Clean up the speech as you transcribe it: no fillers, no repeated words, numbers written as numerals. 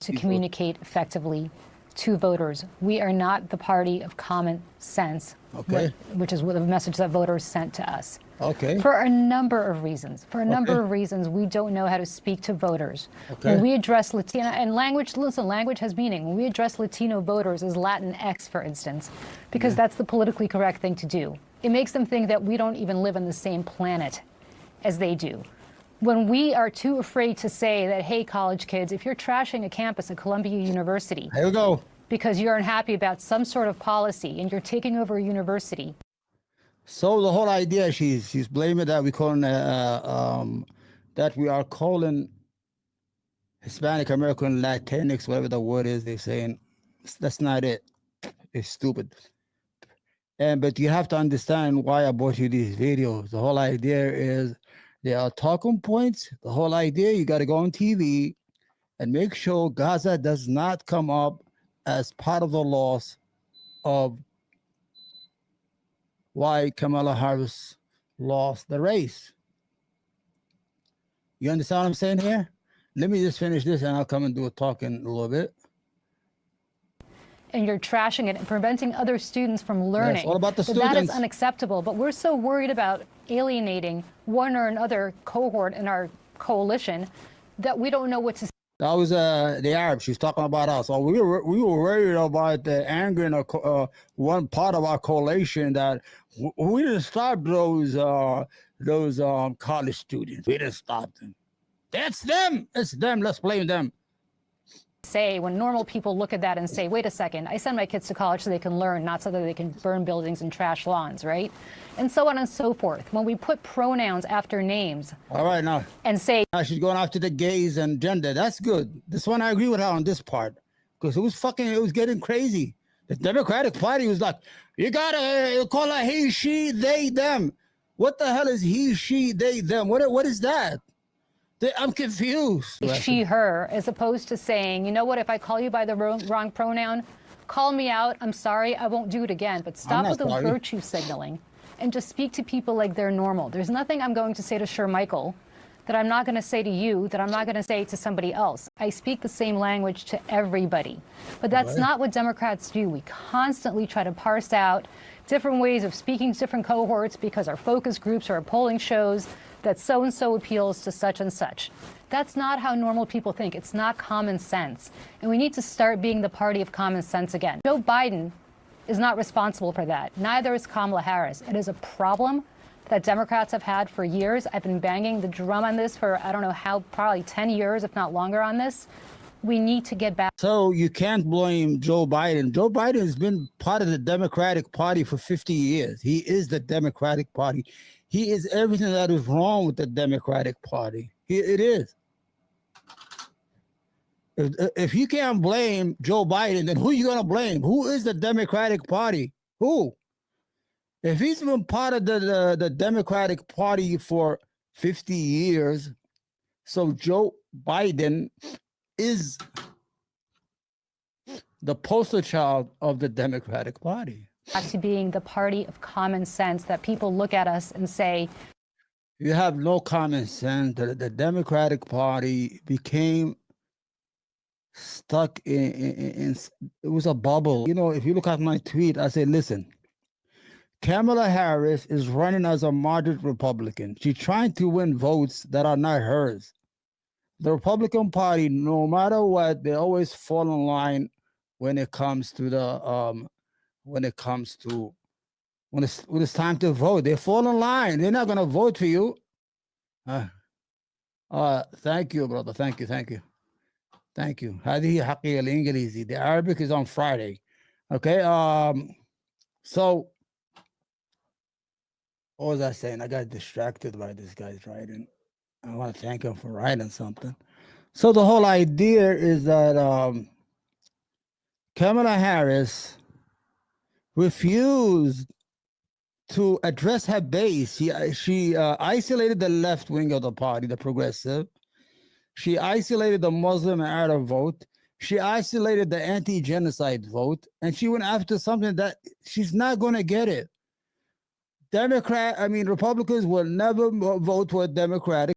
to communicate effectively to voters. We are not the party of common sense, okay, which is what the message that voters sent to us. Okay. For a number of reasons. For a number of reasons, we don't know how to speak to voters. Okay. When we address Latino, and language, listen, language has meaning. When we address Latino voters as Latinx, for instance, because that's the politically correct thing to do, it makes them think that we don't even live on the same planet as they do. When we are too afraid to say that, hey, college kids, if you're trashing a campus at Columbia University, Here we go. because you're unhappy about some sort of policy and you're taking over a university. So the whole idea, she's blaming that we calling that we are calling Hispanic American, Latinx, whatever the word is. They're saying that's not it. It's stupid. But you have to understand why I brought you these videos. The whole idea is there are talking points. The whole idea, you got to go on TV and make sure Gaza does not come up as part of the loss of why Kamala Harris lost the race. You understand what I'm saying here? Let me just finish this and I'll come and do a talk in a little bit. And you're trashing it and preventing other students from learning. Yes, all about the students. That is unacceptable. But we're so worried about alienating one or another cohort in our coalition that we don't know what to say. That was the Arab. She's talking about us. So we were worried about the anger in one part of our coalition that we didn't stop those college students. We didn't stop them. That's them. It's them. Let's blame them. Say when normal people look at that and say, wait a second, I send my kids to college so they can learn, not so that they can burn buildings and trash lawns, right? And so on and so forth. When we put pronouns after names. All right, now. And say. Now she's going after the gays and gender. That's good. This one I agree with her on this part. Because it was getting crazy. The Democratic Party was like, you gotta call her he, she, they, them. What the hell is he, she, they, them? What is that? I'm confused. She, her, as opposed to saying, you know what, if I call you by the wrong pronoun, call me out. I'm sorry, I won't do it again. But stop with the virtue signaling and just speak to people like they're normal. There's nothing I'm going to say to Shermichael that I'm not going to say to you, that I'm not going to say to somebody else. I speak the same language to everybody. But that's not what Democrats do. We constantly try to parse out different ways of speaking to different cohorts because our focus groups or our polling shows that so-and-so appeals to such and such. That's not how normal people think. It's not common sense. And we need to start being the party of common sense again. Joe Biden is not responsible for that. Neither is Kamala Harris. It is a problem that Democrats have had for years. I've been banging the drum on this for, I don't know how, probably 10 years, if not longer on this. We need to get back. So you can't blame Joe Biden. Joe Biden has been part of the Democratic Party for 50 years. He is the Democratic Party. He is everything that is wrong with the Democratic Party. It is. If you can't blame Joe Biden, then who are you going to blame? Who is the Democratic Party? Who? If he's been part of the Democratic Party for 50 years, so Joe Biden is the poster child of the Democratic Party. Back to being the party of common sense, that people look at us and say, you have no common sense. The Democratic Party became stuck in it was a bubble. You know, if you look at my tweet, I said, listen, Kamala Harris is running as a moderate Republican. She's trying to win votes that are not hers. The Republican Party, no matter what, they always fall in line when it comes to the when it's time to vote. They fall in line. They're not gonna vote for you. Thank you, brother. Thank you. هذه حقيقة الإنجليزي. The Arabic is on Friday. Okay. So what was I saying? I got distracted by this guy's writing. I want to thank him for writing something. So the whole idea is that Kamala Harris refused to address her base. She isolated the left wing of the party, the progressive. She isolated the Muslim and Arab vote. She isolated the anti-genocide vote. And she went after something that she's not going to get it. Republicans will never vote for a Democratic